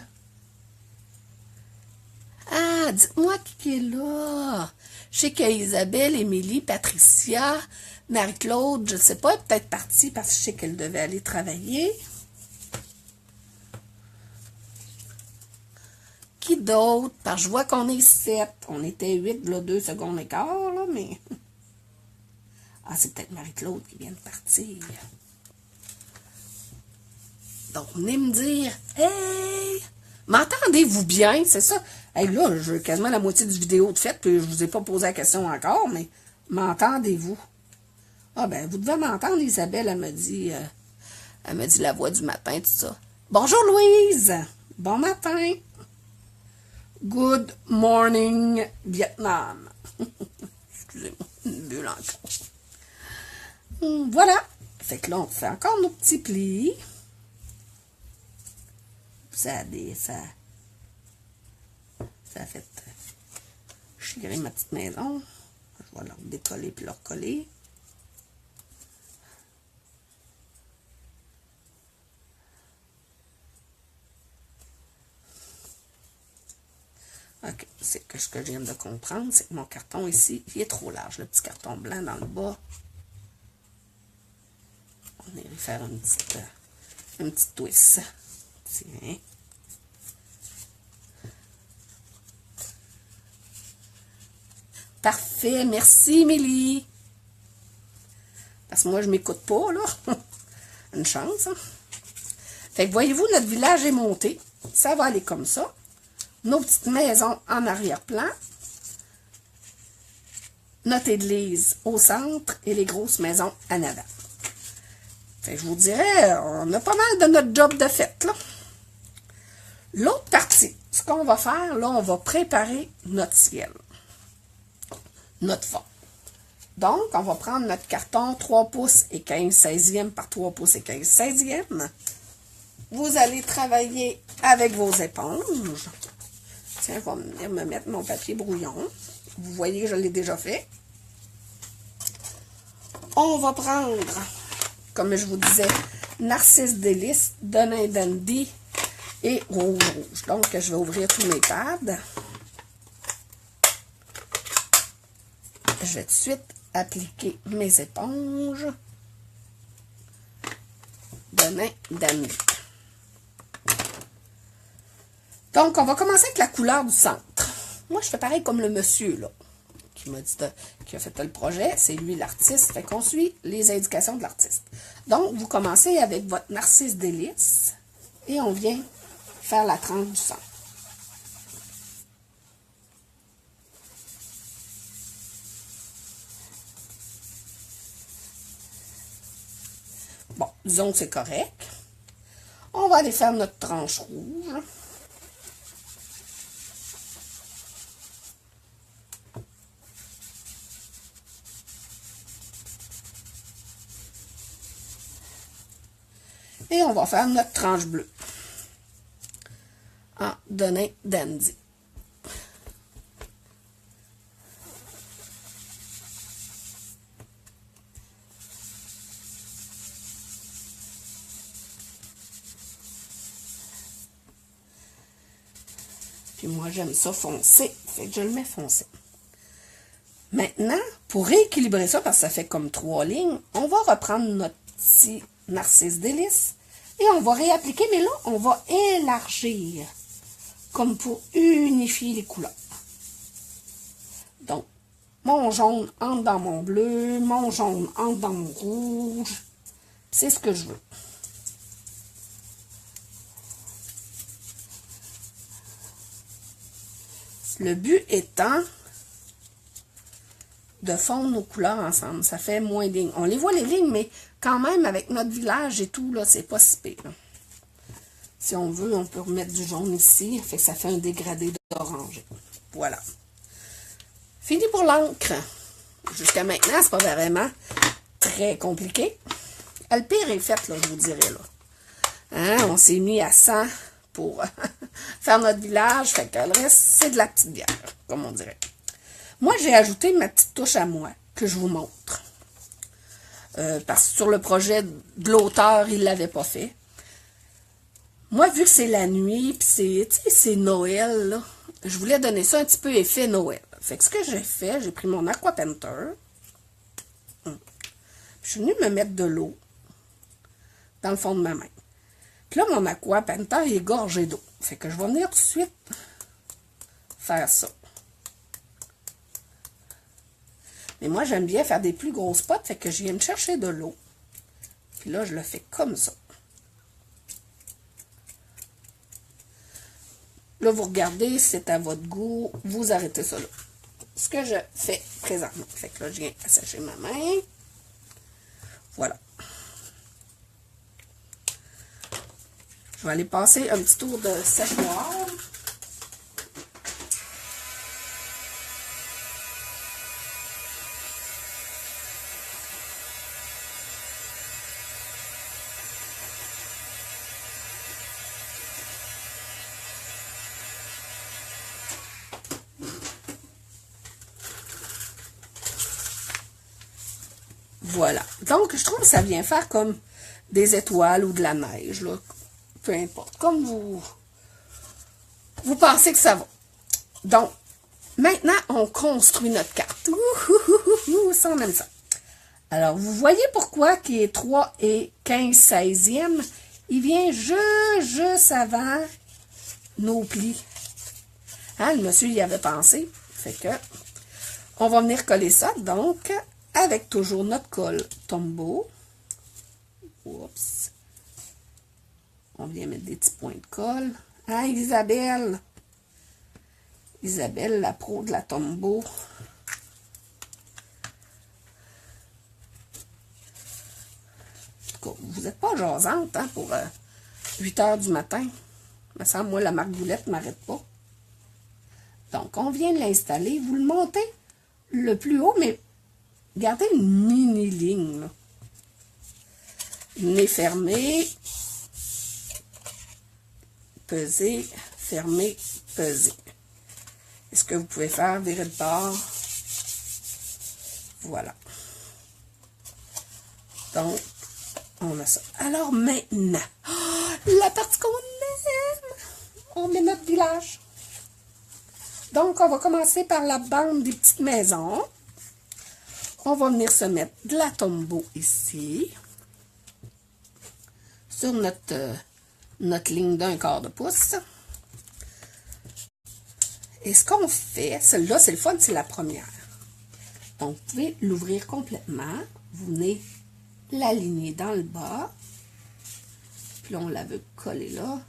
Ah, dites-moi qui est là. Je sais qu'il y a Isabelle, Émilie, Patricia, Marie-Claude, je ne sais pas, elle est peut-être partie parce que je sais qu'elle devait aller travailler. Qui d'autre? Parce que je vois qu'on est 7. On était 8, là, 2 secondes et quart, là, mais... Ah, c'est peut-être Marie-Claude qui vient de partir. Donc, venez me dire, hey! M'entendez-vous bien? C'est ça? Hey, là, j'ai quasiment la moitié du vidéo de fait, puis je vous ai pas posé la question encore, mais m'entendez-vous? Ah, ben, vous devez m'entendre, Isabelle, elle me dit la voix du matin, tout ça. Bonjour, Louise! Bon matin! Good morning, Vietnam. Excusez-moi, une bulle encore. Voilà. Fait que là, on fait encore nos petits plis. Ça a fait chirer ma petite maison. Je vais leur décoller puis leur coller. OK, c'est que ce que je viens de comprendre, c'est que mon carton ici, il est trop large. Le petit carton blanc dans le bas. On irait faire une petite twist. Tiens. Parfait, merci Mélie. Parce que moi, je m'écoute pas, là. Une chance, hein? Fait que voyez-vous, notre village est monté. Ça va aller comme ça. Nos petites maisons en arrière-plan. Notre église au centre et les grosses maisons en avant. Fait que je vous dirais, on a pas mal de notre job de fait, là. L'autre partie, ce qu'on va faire, là, on va préparer notre ciel. Notre fond. Donc, on va prendre notre carton 3 pouces et 15/16e par 3 pouces et 15/16e. Vous allez travailler avec vos éponges. Tiens, je vais venir me mettre mon papier brouillon. Vous voyez, je l'ai déjà fait. On va prendre, comme je vous disais, Narcisse Délice, Donin Dandy et Rouge. Donc, je vais ouvrir tous mes pads. Je vais tout de suite appliquer mes éponges. Donin Dandy. Donc, on va commencer avec la couleur du centre. Moi, je fais pareil comme le monsieur, là, qui m'a dit, qui a fait le projet. C'est lui l'artiste. Fait qu'on suit les indications de l'artiste. Donc, vous commencez avec votre Narcisse Délice et on vient faire la trempe du centre. Bon, disons que c'est correct. On va aller faire notre tranche rouge. Et on va faire notre tranche bleue en Donin Dandy. Puis moi, j'aime ça foncé, fait que je le mets foncé. Maintenant, pour rééquilibrer ça, parce que ça fait comme 3 lignes, on va reprendre notre petit Narcisse Délice et on va réappliquer, mais là, on va élargir, comme pour unifier les couleurs. Donc, mon jaune entre dans mon bleu, mon jaune entre dans mon rouge. C'est ce que je veux. Le but étant de fondre nos couleurs ensemble. Ça fait moins de lignes. On les voit les lignes, mais quand même, avec notre village et tout, là, c'est pas si pire. Si on veut, on peut remettre du jaune ici. Fait que ça fait un dégradé d'orangé. Voilà. Fini pour l'encre. Jusqu'à maintenant, c'est pas vraiment très compliqué. Le pire est fait, là, je vous dirais, là. Hein, on s'est mis à 100 pour faire notre village. Fait que le reste, c'est de la petite bière, comme on dirait. Moi, j'ai ajouté ma petite touche à moi, que je vous montre. Parce que sur le projet de l'auteur, il ne l'avait pas fait. Moi, vu que c'est la nuit, puis c'est Noël, là, je voulais donner ça un petit peu effet Noël. Fait que ce que j'ai fait, j'ai pris mon Aqua Painter. Je suis venue me mettre de l'eau dans le fond de ma main. Puis là, mon Aqua Painter est gorgé d'eau. Fait que je vais venir tout de suite faire ça. Mais moi, j'aime bien faire des plus grosses potes, fait que je viens me chercher de l'eau. Puis là, je le fais comme ça. Là, vous regardez, c'est à votre goût. Vous arrêtez ça là. Ce que je fais présentement. Fait que là, je viens assécher ma main. Voilà. Je vais aller passer un petit tour de séchoir. Voilà. Donc, je trouve que ça vient faire comme des étoiles ou de la neige, là. Peu importe. Comme vous pensez que ça va. Donc, maintenant, on construit notre carte. Ça, on aime ça. Alors, vous voyez pourquoi qui est 3 et 15 16e? Il vient juste avant nos plis. Hein, le monsieur y avait pensé. Fait que, on va venir coller ça, donc, avec toujours notre colle Tombow. Oups. On vient mettre des petits points de colle. Hein, Isabelle? Isabelle, la pro de la Tombow. Vous n'êtes pas jasante, hein, pour 8 heures du matin. Me semble, moi, la margoulette ne m'arrête pas. Donc, on vient de l'installer. Vous le montez le plus haut, mais gardez une mini-ligne, là. Nez fermé. Peser, fermer, peser. Est-ce que vous pouvez faire virer de bord? Voilà. Donc, on a ça. Alors maintenant, la partie qu'on aime, on met notre village. Donc, on va commencer par la bande des petites maisons. On va venir se mettre de la Tombow ici, sur notre ligne d'1/4 de pouce. Et ce qu'on fait, celle-là, c'est le fun, c'est la première. Donc, vous pouvez l'ouvrir complètement. Vous venez l'aligner dans le bas. Puis là, on la veut coller là.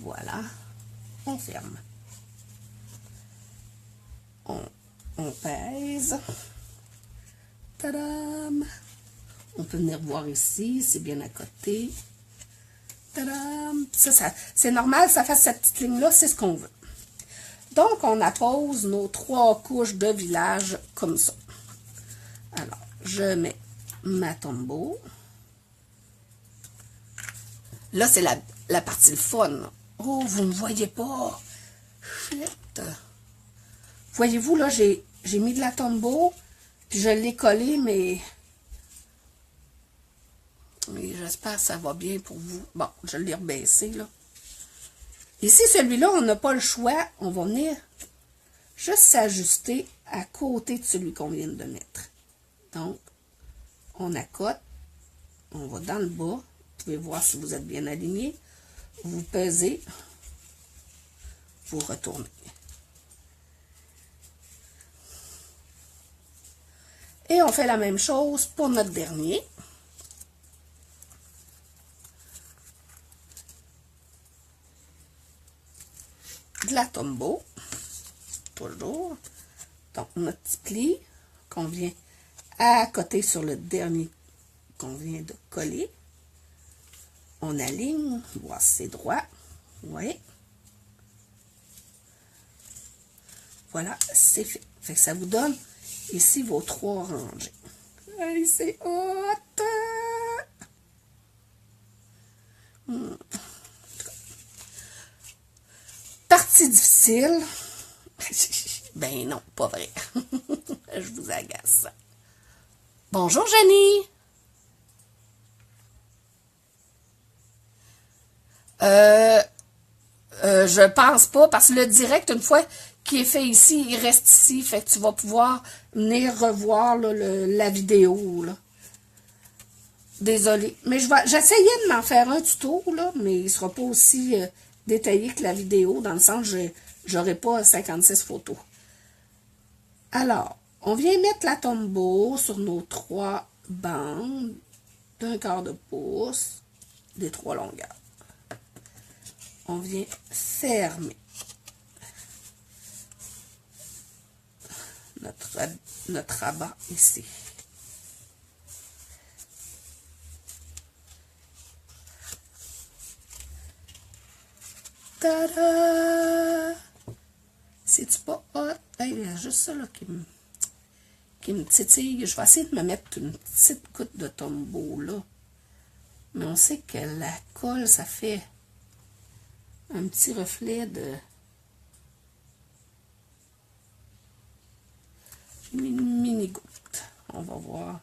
Voilà. On ferme. On pèse. Tadam! On peut venir voir ici, c'est bien à côté. Tadam! Ça c'est normal, ça fasse cette petite ligne-là, c'est ce qu'on veut. Donc, on appose nos 3 couches de village comme ça. Alors, je mets ma Tombow. Là, c'est la partie le fun. Oh, vous ne me voyez pas. Shit. Voyez-vous, là, j'ai mis de la Tombow, puis je l'ai collé, mais j'espère que ça va bien pour vous. Bon, je l'ai rebaissé, là. Ici, celui-là, on n'a pas le choix. On va venir juste s'ajuster à côté de celui qu'on vient de mettre. Donc, on accote. On va dans le bas. Vous pouvez voir si vous êtes bien aligné. Vous pesez. Vous retournez. Et on fait la même chose pour notre dernier. De la Tombow. Toujours. Donc, notre petit pli qu'on vient à côté sur le dernier qu'on vient de coller. On aligne, voir si c'est droit. Oui. Voilà, c'est fait. Fait que ça vous donne ici vos 3 rangées. Hey, c'est hot! Partie difficile. Ben non, pas vrai. Je vous agace. Bonjour, Jenny! Je pense pas, parce que le direct, une fois qu'il est fait ici, il reste ici. Fait que tu vas pouvoir venir revoir là, la vidéo. Là. Désolée. Mais j'essayais de m'en faire un tuto, là, mais il sera pas aussi détaillé que la vidéo, dans le sens que j'aurai pas 56 photos. Alors, on vient mettre la Tombow sur nos 3 bandes d'1/4 de pouce des 3 longueurs. On vient fermer notre rabat ici. Tada! C'est-tu pas hot? Hey, il y a juste ça là, qui me titille. Je vais essayer de me mettre une petite goutte de Tombow là. Mais on sait que la colle, ça fait un petit reflet de mini goutte. On va voir.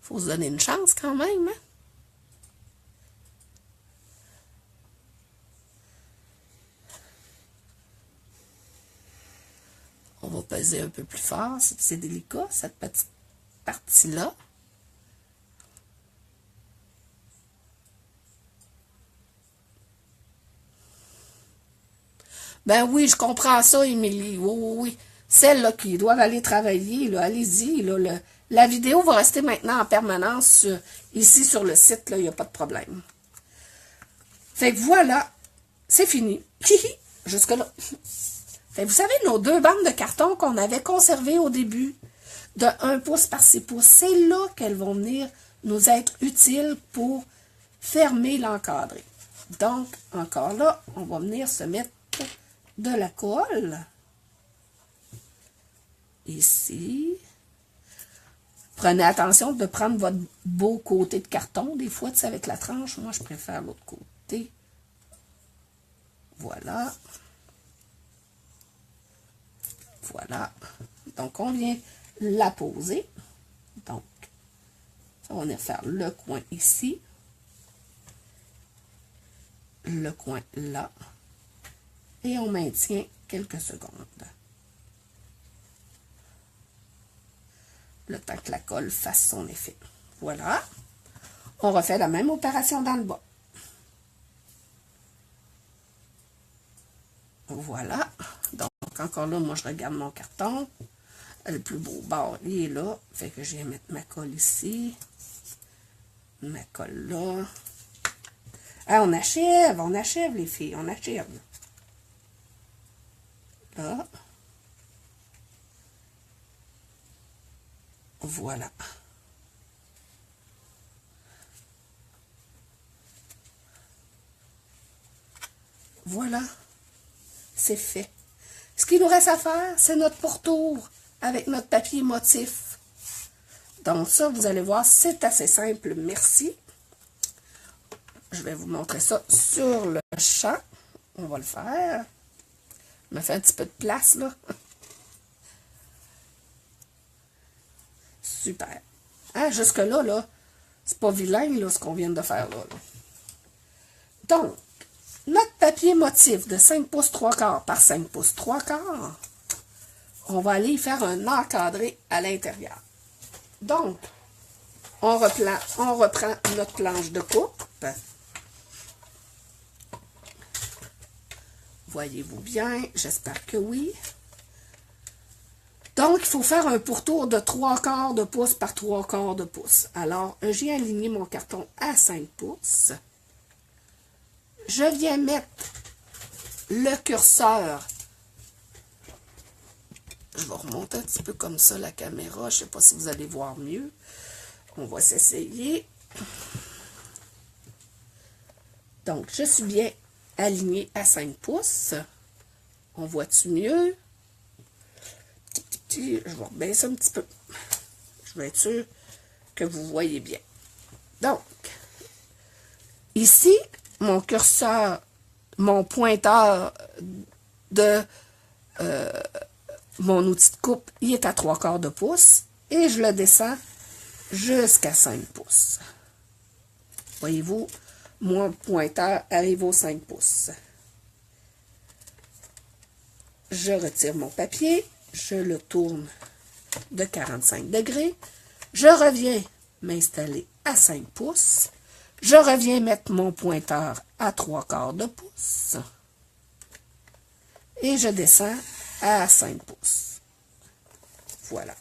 Faut se donner une chance quand même, hein? On va peser un peu plus fort, c'est délicat, cette petite partie-là. Ben oui, je comprends ça, Émilie. Oui, oui, oui. Celles-là qui doivent aller travailler, là, allez-y. Là, la vidéo va rester maintenant en permanence ici sur le site, là, il n'y a pas de problème. Fait que voilà, c'est fini. Jusque-là. Fait que vous savez, nos 2 bandes de carton qu'on avait conservées au début, de 1 pouce par 6 pouces, c'est là qu'elles vont venir nous être utiles pour fermer l'encadré. Donc, encore là, on va venir se mettre de la colle. Ici. Prenez attention de prendre votre beau côté de carton. Des fois, tu sais, avec la tranche, moi, je préfère l'autre côté. Voilà. Voilà. Donc, on vient la poser. Donc, ça va venir faire le coin ici. Le coin là. Et on maintient quelques secondes. Le temps que la colle fasse son effet. Voilà. On refait la même opération dans le bas. Voilà. Donc, encore là, moi, je regarde mon carton. Le plus beau bord, il est là. Fait que je vais mettre ma colle ici. Ma colle là. Ah, on achève les filles, on achève. Là. Voilà. Voilà. C'est fait. Ce qu'il nous reste à faire, c'est notre pourtour avec notre papier motif. Donc ça, vous allez voir, c'est assez simple. Merci. Je vais vous montrer ça sur le champ. On va le faire. Je me fais un petit peu de place, là. Super. Hein, jusque-là, là, c'est pas vilain, là, ce qu'on vient de faire, là. Donc, notre papier motif de 5 pouces 3 quarts par 5 pouces 3 quarts, on va aller y faire un encadré à l'intérieur. Donc, on reprend notre planche de coupe. Voyez-vous bien? J'espère que oui. Donc, il faut faire un pourtour de 3 quarts de pouce par 3 quarts de pouce. Alors, j'ai aligné mon carton à 5 pouces. Je viens mettre le curseur. Je vais remonter un petit peu comme ça la caméra. Je ne sais pas si vous allez voir mieux. On va s'essayer. Donc, je suis bien alignée à 5 pouces. On voit-tu mieux? Je vais rebaisser un petit peu. Je vais être sûre que vous voyez bien. Donc, ici, mon curseur, mon pointeur de mon outil de coupe, il est à 3 quarts de pouce et je le descends jusqu'à 5 pouces. Voyez-vous, mon pointeur arrive aux 5 pouces. Je retire mon papier, je le tourne de 45 degrés, je reviens m'installer à 5 pouces, je reviens mettre mon pointeur à 3 quarts de pouce et je descends à 5 pouces. Voilà.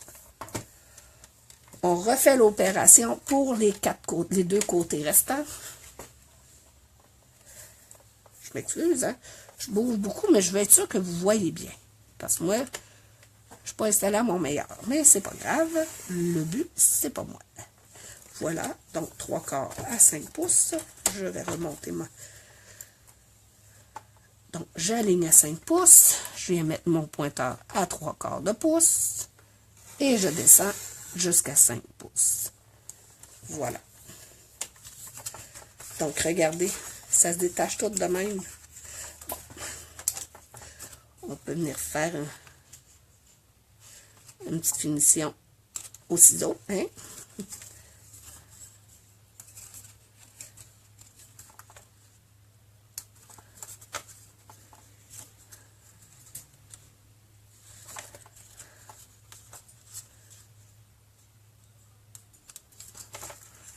On refait l'opération pour les deux côtés restants. Je m'excuse, hein? Je bouge beaucoup, mais je vais être sûre que vous voyez bien. Parce que moi, je ne suis pas installée à mon meilleur. Mais c'est pas grave. Le but, c'est pas moi. Voilà. Donc, 3 quarts à 5 pouces. Je vais remonter ma... Donc, j'aligne à 5 pouces. Je viens mettre mon pointeur à 3 quarts de pouce. Et je descends jusqu'à 5 pouces. Voilà. Donc, regardez, ça se détache tout de même. Bon. On peut venir faire une petite finition au ciseau, hein?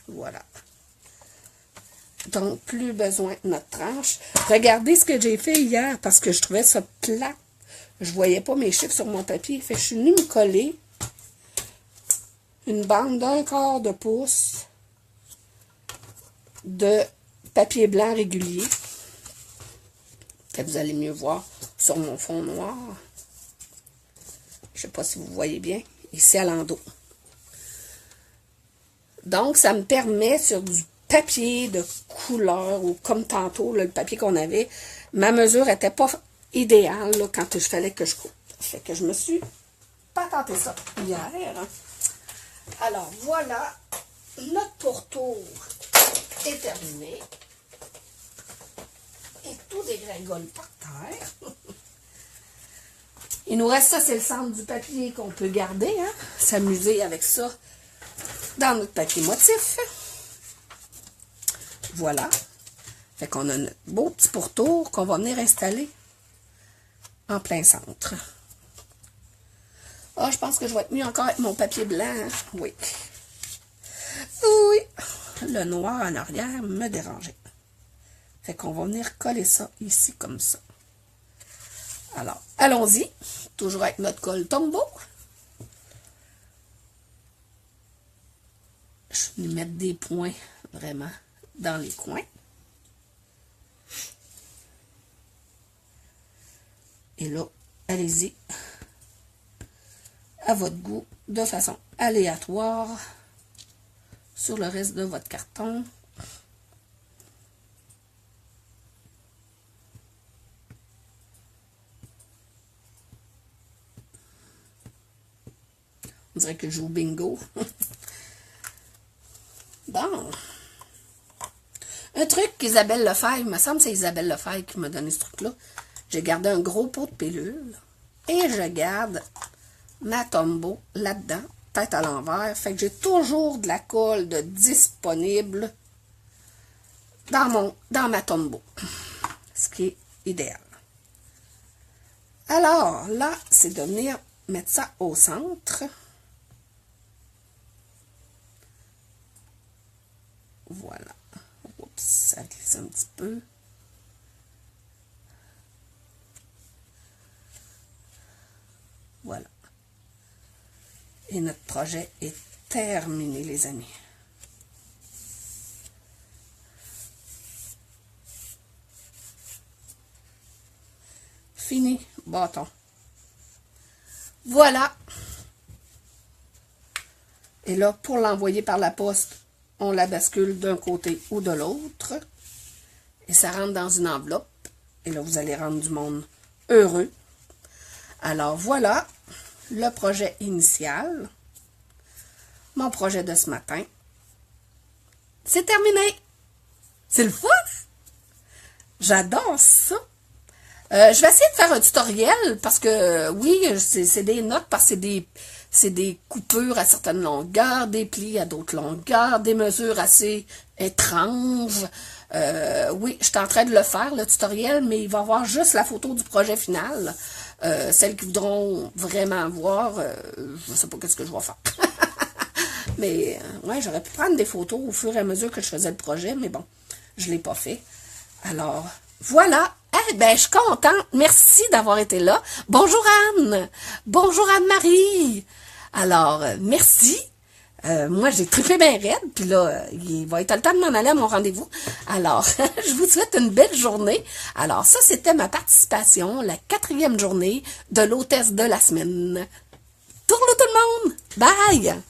Voilà. Donc, plus besoin de notre tranche. Regardez ce que j'ai fait hier parce que je trouvais ça plat. Je voyais pas mes chiffres sur mon papier. Fait que je suis venue me coller une bande d'1/4 de pouce de papier blanc régulier. Que vous allez mieux voir sur mon fond noir. Je sais pas si vous voyez bien. Ici à l'endos. Donc, ça me permet sur du papier de couleur, ou comme tantôt, là, le papier qu'on avait, ma mesure n'était pas idéale là, quand il fallait que je coupe. Fait que je me suis pas tenté ça hier. Alors, voilà, notre pourtour est terminé. Et tout dégringole par terre. Il nous reste ça, c'est le centre du papier qu'on peut garder, hein? S'amuser avec ça dans notre papier motif. Voilà. Fait qu'on a notre beau petit pourtour qu'on va venir installer en plein centre. Ah, je pense que je vais être mieux encore avec mon papier blanc. Hein? Oui. Oui. Le noir en arrière me dérangeait. Fait qu'on va venir coller ça ici comme ça. Alors, allons-y. Toujours avec notre colle Tombow. Je vais mettre des points vraiment dans les coins. Et là, allez-y à votre goût, de façon aléatoire, sur le reste de votre carton. On dirait que je joue au bingo. Bon. Un truc qu'Isabelle Lefebvre, il me semble que c'est Isabelle Lefebvre qui m'a donné ce truc-là. J'ai gardé un gros pot de pilule et je garde ma Tombow là-dedans, tête à l'envers. Fait que j'ai toujours de la colle de disponible dans ma Tombow. Ce qui est idéal. Alors, là, c'est de venir mettre ça au centre. Voilà. Oups, ça glisse un petit peu. Voilà. Et notre projet est terminé, les amis. Fini, bâton. Voilà. Et là, pour l'envoyer par la poste, on la bascule d'un côté ou de l'autre. Et ça rentre dans une enveloppe. Et là, vous allez rendre du monde heureux. Alors, voilà le projet initial. Mon projet de ce matin. C'est terminé. C'est le fun. J'adore ça. Je vais essayer de faire un tutoriel parce que, oui, c'est des notes parce que c'est des coupures à certaines longueurs, des plis à d'autres longueurs, des mesures assez étranges. Oui, je suis en train de le faire, le tutoriel, mais il va y avoir juste la photo du projet final. Celles qui voudront vraiment voir, je ne sais pas qu'est-ce que je vais faire. Mais, ouais, j'aurais pu prendre des photos au fur et à mesure que je faisais le projet, mais bon, je ne l'ai pas fait. Alors, voilà. Eh ben, je suis contente. Merci d'avoir été là. Bonjour Anne. Bonjour Anne-Marie. Alors, merci. Moi, j'ai trippé bien raide. Puis là, il va être le temps de m'en aller à mon rendez-vous. Alors, je vous souhaite une belle journée. Alors, ça, c'était ma participation, la 4e journée de l'hôtesse de la semaine. Tourne tout le monde. Bye.